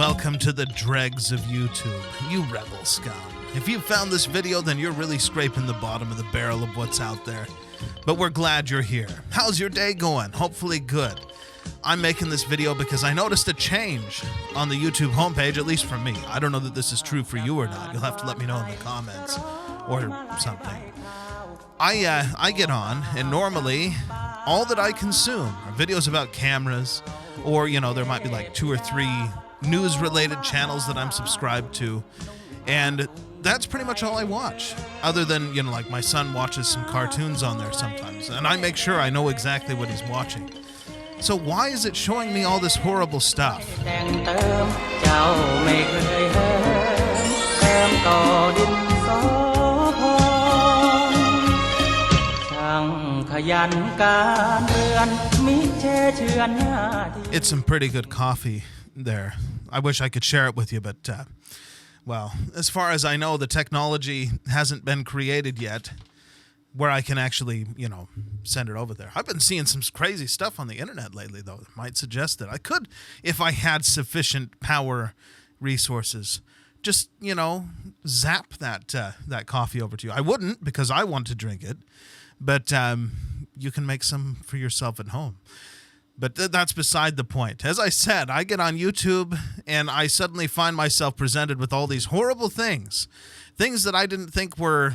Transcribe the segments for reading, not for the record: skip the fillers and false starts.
welcome to the dregs of YouTube, you rebel scum. If you found this video, then you're really scraping the bottom of the barrel of what's out there. But we're glad you're here. How's your day going? Hopefully good. I'm making this video because I noticed a change on the YouTube homepage, at least for me. I don't know that this is true for you or not. You'll have to let me know in the comments or something. I get on, and normally all that I consume are videos about cameras, or, you know, there might be like 2 or 3 news-related channels that I'm subscribed to, and that's pretty much all I watch, other than, you know, like my son watches some cartoons on there sometimes, and I make sure I know exactly what he's watching. So why is it showing me all this horrible stuff? It's some pretty good coffee there. I wish I could share it with you, but, well, as far as I know, the technology hasn't been created yet where I can actually, you know, send it over there. I've been seeing some crazy stuff on the internet lately, though, that might suggest that I could, if I had sufficient power resources, just, you know, zap that coffee over to you. I wouldn't, because I want to drink it, but you can make some for yourself at home. But that's beside the point. As I said, I get on YouTube and I suddenly find myself presented with all these horrible things that I didn't think were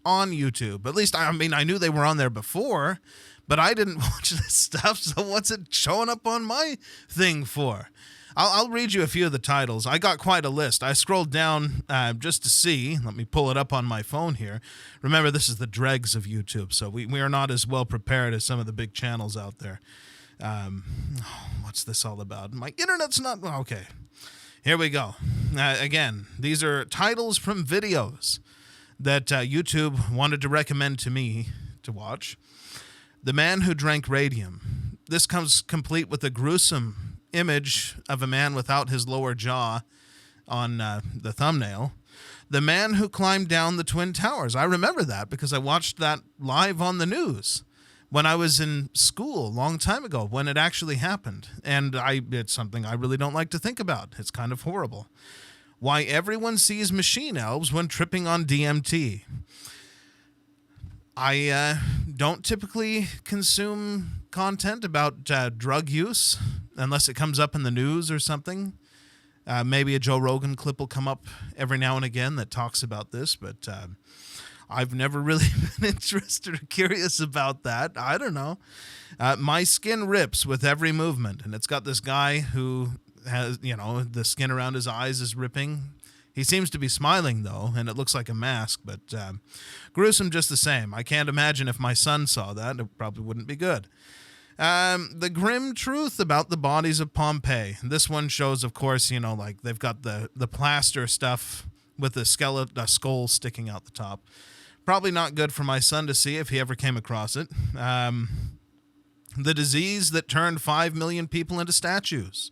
on YouTube. At least, I mean, I knew they were on there before, but I didn't watch this stuff, so what's it showing up on my thing for? I'll read you a few of the titles. I got quite a list. I scrolled down just to see. Let me pull it up on my phone here. Remember, this is the dregs of YouTube, so we are not as well prepared as some of the big channels out there. What's this all about? My internet's not... Okay, here we go. Again, these are titles from videos that YouTube wanted to recommend to me to watch. The Man Who Drank Radium. This comes complete with a gruesome image of a man without his lower jaw on the thumbnail. The Man Who Climbed Down the Twin Towers. I remember that because I watched that live on the news when I was in school a long time ago, when it actually happened. And it's something I really don't like to think about. It's kind of horrible. Why Everyone Sees Machine Elves When Tripping on DMT. I don't typically consume content about drug use unless it comes up in the news or something. Maybe a Joe Rogan clip will come up every now and again that talks about this, but I've never really been interested or curious about that. I don't know. My Skin Rips With Every Movement, and it's got this guy who has, you know, the skin around his eyes is ripping. He seems to be smiling, though, and it looks like a mask, but gruesome just the same. I can't imagine if my son saw that. It probably wouldn't be good. The Grim Truth About the Bodies of Pompeii. This one shows, of course, you know, like they've got the plaster stuff with a skull sticking out the top. Probably not good for my son to see if he ever came across it. The Disease That Turned 5 million people into statues.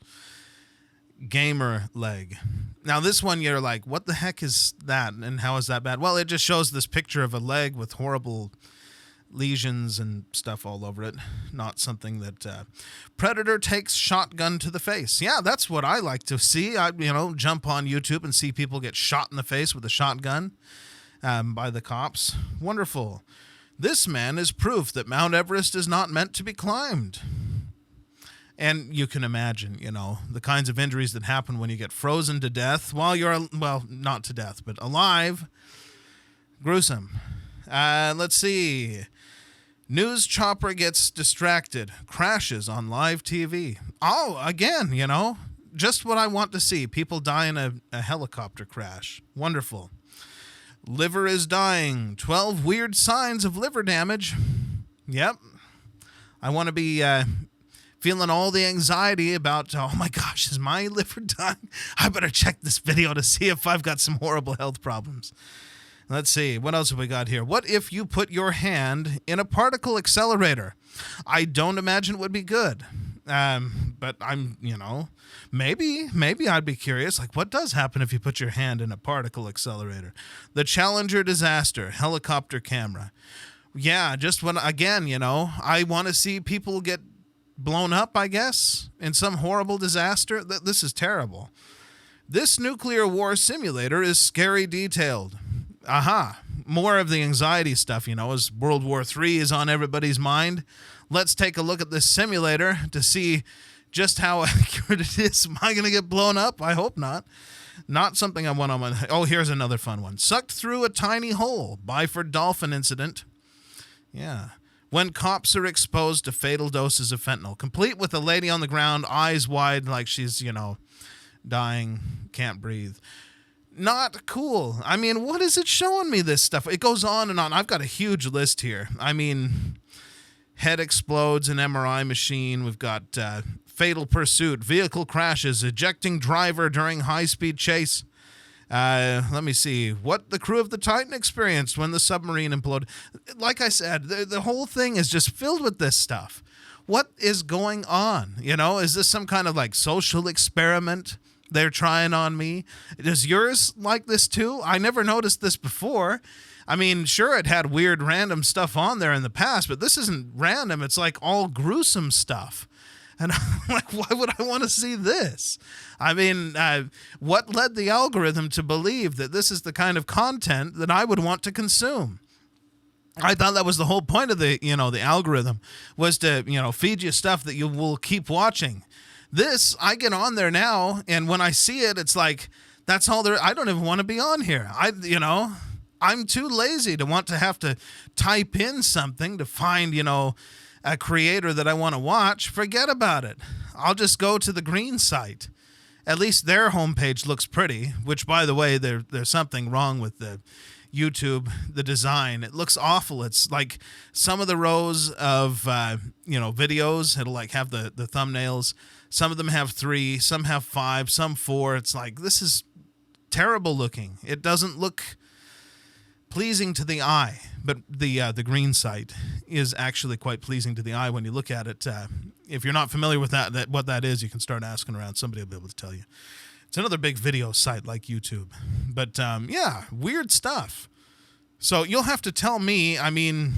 Gamer leg. Now this one you're like, what the heck is that and how is that bad? Well, it just shows this picture of a leg with horrible lesions and stuff all over it. Not something that Predator Takes Shotgun to the Face. Yeah, that's what I like to see. I jump on YouTube and see people get shot in the face with a shotgun by the cops. Wonderful. This man is proof that Mount Everest is not meant to be climbed. And you can imagine, you know, the kinds of injuries that happen when you get frozen to death while you're, well, not to death, but alive. Gruesome. Let's see. News chopper gets distracted, crashes on live TV. Oh, again, you know, just what I want to see. People die in a helicopter crash. Wonderful. Liver is dying. 12 weird signs of liver damage. Yep. I want to be... feeling all the anxiety about, oh my gosh, is my liver dying? I better check this video to see if I've got some horrible health problems. Let's see, what else have we got here? What if you put your hand in a particle accelerator? I don't imagine it would be good. But I'm, you know, maybe I'd be curious. Like, what does happen if you put your hand in a particle accelerator? The Challenger disaster, helicopter camera. Yeah, just when, again, you know, I want to see people get blown up, I guess, in some horrible disaster. This is terrible. This nuclear war simulator is scary detailed. Aha. More of the anxiety stuff, as World War III is on everybody's mind. Let's take a look at this simulator to see just how accurate it is. Am I going to get blown up? I hope not. Not something I want on my... Oh, here's another fun one. Sucked through a tiny hole. Byford Dolphin incident. Yeah. When cops are exposed to fatal doses of fentanyl. Complete with a lady on the ground, eyes wide like she's, dying, can't breathe. Not cool. I mean, what is it showing me, this stuff? It goes on and on. I've got a huge list here. I mean, head explodes in MRI machine. We've got fatal pursuit, vehicle crashes, ejecting driver during high-speed chase. Let me see. What the crew of the Titan experienced when the submarine imploded. Like I said, the whole thing is just filled with this stuff. What is going on? Is this some kind of like social experiment they're trying on me? Is yours like this too? I never noticed this before. I mean, sure, it had weird random stuff on there in the past, but this isn't random. It's like all gruesome stuff. And I'm like, why would I want to see this? I mean, what led the algorithm to believe that this is the kind of content that I would want to consume? I thought that was the whole point of the algorithm, was to, feed you stuff that you will keep watching. This, I get on there now, and when I see it, it's like, that's all there. I don't even want to be on here. I'm too lazy to want to have to type in something to find, a creator that I want to watch. Forget about it. I'll just go to the Green site. At least their homepage looks pretty, which, by the way, there's something wrong with the YouTube, the design. It looks awful. It's like some of the rows of, videos, it'll like have the thumbnails. Some of them have 3, some have 5, some 4. It's like, this is terrible looking. It doesn't look pleasing to the eye, but the Green site is actually quite pleasing to the eye when you look at it. If you're not familiar with what that is, you can start asking around. Somebody will be able to tell you. It's another big video site like YouTube. But, weird stuff. So you'll have to tell me, I mean,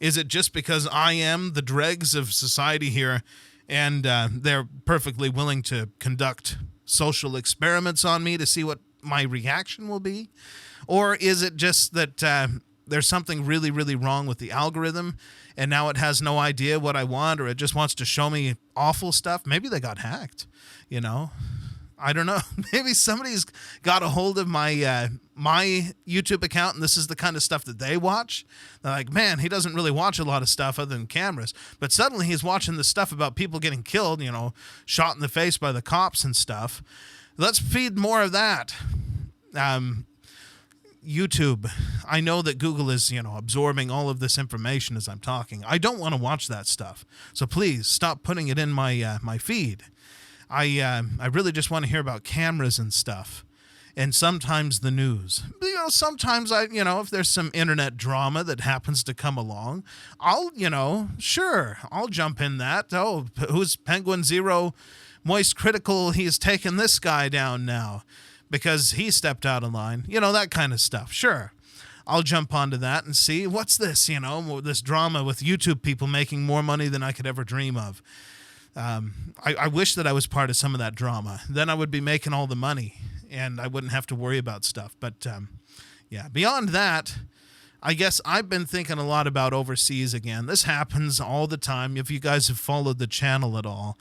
is it just because I am the dregs of society here and they're perfectly willing to conduct social experiments on me to see what my reaction will be? Or is it just that there's something really, really wrong with the algorithm and now it has no idea what I want, or it just wants to show me awful stuff? Maybe they got hacked, I don't know. Maybe somebody's got a hold of my my YouTube account, and this is the kind of stuff that they watch. They're like, man, he doesn't really watch a lot of stuff other than cameras. But suddenly he's watching the stuff about people getting killed, shot in the face by the cops and stuff. Let's feed more of that. YouTube. I know that Google is, absorbing all of this information as I'm talking. I don't want to watch that stuff. So please stop putting it in my my feed. I really just want to hear about cameras and stuff, and sometimes the news. Sometimes if there's some internet drama that happens to come along, I'll jump in that. Oh, who's Penguin Zero Moist Critical? He's taken this guy down now because he stepped out of line. That kind of stuff. Sure. I'll jump onto that and see what's this, this drama with YouTube people making more money than I could ever dream of. I wish that I was part of some of that drama. Then I would be making all the money and I wouldn't have to worry about stuff. But beyond that, I guess I've been thinking a lot about overseas again. This happens all the time. If you guys have followed the channel at all,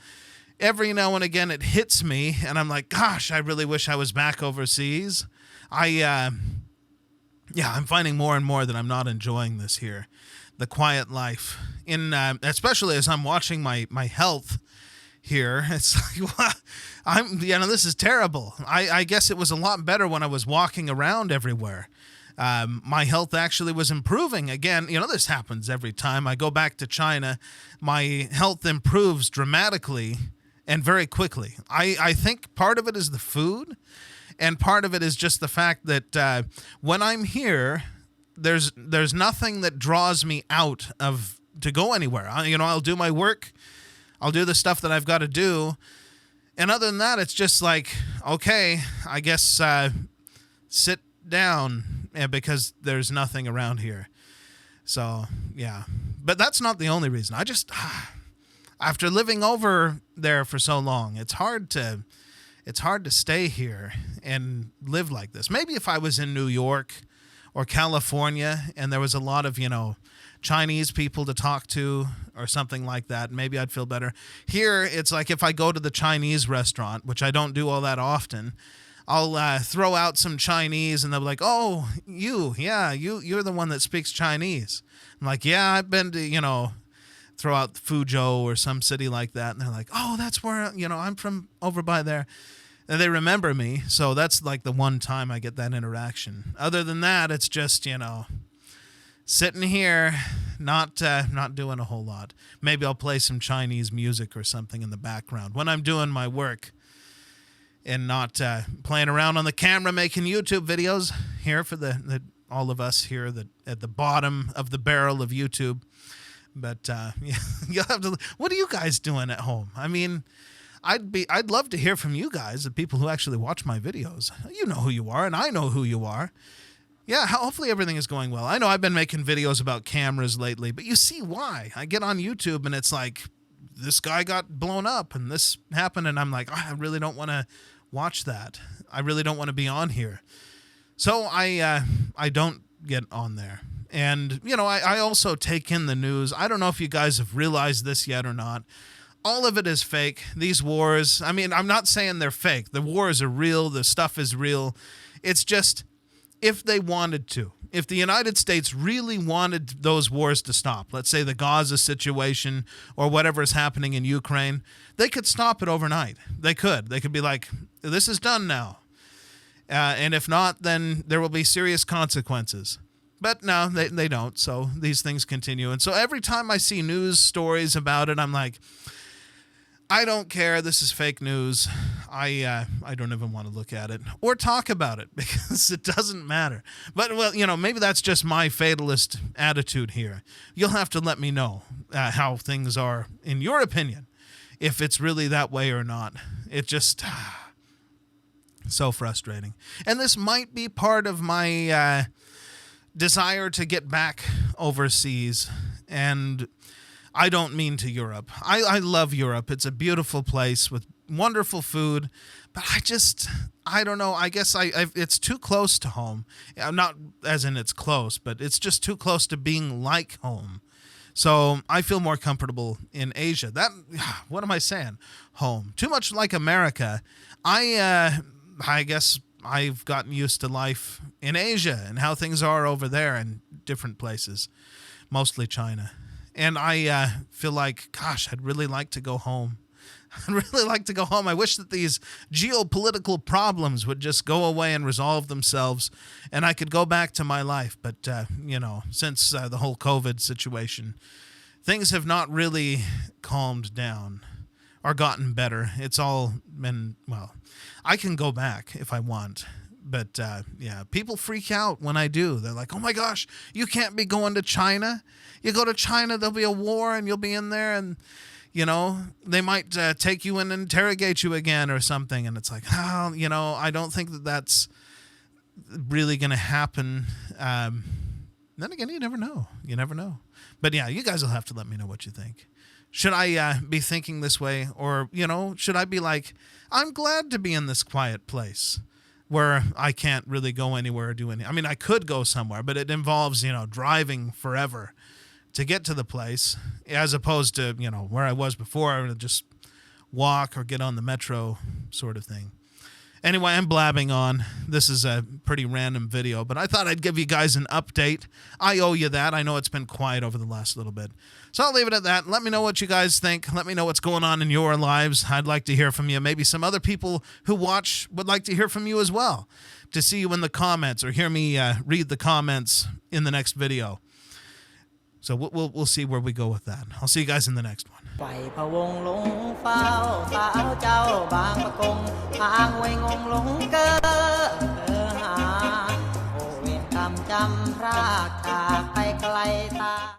every now and again it hits me and I'm like, gosh, I really wish I was back overseas. I'm finding more and more that I'm not enjoying this here. The quiet life, especially as I'm watching my health here. It's like, this is terrible. I guess it was a lot better when I was walking around everywhere. My health actually was improving again. This happens every time I go back to China. My health improves dramatically and very quickly. I think part of it is the food, and part of it is just the fact that when I'm here, there's nothing that draws me out of to go anywhere. I'll do my work, I'll do the stuff that I've got to do, and other than that, it's just like, okay, I guess sit down because there's nothing around here. So yeah, but that's not the only reason. I just after living over there for so long, it's hard to it's hard to stay here and live like this. Maybe if I was in New York or California and there was a lot of, Chinese people to talk to or something like that, maybe I'd feel better. Here, it's like if I go to the Chinese restaurant, which I don't do all that often, I'll throw out some Chinese and they'll be like, oh, you're the one that speaks Chinese. I'm like, yeah, I've been to, throw out Fuzhou or some city like that. And they're like, oh, that's where, I'm from over by there. And they remember me. So that's like the one time I get that interaction. Other than that, it's just, sitting here, not doing a whole lot. Maybe I'll play some Chinese music or something in the background when I'm doing my work and not playing around on the camera making YouTube videos here for the all of us here at the bottom of the barrel of YouTube. But you'll have to. What are you guys doing at home? I mean, I'd love to hear from you guys, the people who actually watch my videos. You know who you are, and I know who you are. Yeah, hopefully everything is going well. I know I've been making videos about cameras lately, but you see why. I get on YouTube and it's like, this guy got blown up and this happened, and I'm like, oh, I really don't want to watch that. I really don't want to be on here. So I don't get on there. And, I also take in the news. I don't know if you guys have realized this yet or not. All of it is fake. These wars, I mean, I'm not saying they're fake. The wars are real. The stuff is real. It's just, if they wanted to, if the United States really wanted those wars to stop, let's say the Gaza situation or whatever is happening in Ukraine, they could stop it overnight. They could be like, this is done now. And if not, then there will be serious consequences. But no, they don't. So these things continue. And so every time I see news stories about it, I'm like, I don't care. This is fake news. I don't even want to look at it or talk about it because it doesn't matter. But, well, maybe that's just my fatalist attitude here. You'll have to let me know how things are in your opinion, if it's really that way or not. It just so frustrating. And this might be part of my desire to get back overseas. And I don't mean to Europe. I love Europe. It's a beautiful place with wonderful food, but I don't know. I guess it's too close to home. Not as in it's close, but it's just too close to being like home. So I feel more comfortable in Asia. What am I saying? Home. Too much like America. I guess I've gotten used to life in Asia and how things are over there in different places, mostly China. And I feel like, gosh, I'd really like to go home. I'd really like to go home. I wish that these geopolitical problems would just go away and resolve themselves, and I could go back to my life. But, since the whole COVID situation, things have not really calmed down or gotten better. It's all been, I can go back if I want. But, people freak out when I do. They're like, oh, my gosh, you can't be going to China. You go to China, there'll be a war, and you'll be in there, and, they might take you in and interrogate you again or something. And it's like, I don't think that that's really going to happen. Then again, you never know. You never know. But, yeah, you guys will have to let me know what you think. Should I be thinking this way? Or, should I be like, I'm glad to be in this quiet place where I can't really go anywhere or do anything. I mean, I could go somewhere, but it involves, driving forever to get to the place, as opposed to, where I was before. I would just walk or get on the metro sort of thing. Anyway, I'm blabbing on. This is a pretty random video, but I thought I'd give you guys an update. I owe you that. I know it's been quiet over the last little bit. So I'll leave it at that. Let me know what you guys think. Let me know what's going on in your lives. I'd like to hear from you. Maybe some other people who watch would like to hear from you as well, to see you in the comments or hear me read the comments in the next video. So we'll see where we go with that. I'll see you guys in the next one. ไปพะวงหลงเฝ้าสาวเจ้าบางประกงทางห้วยงงหลงเกิน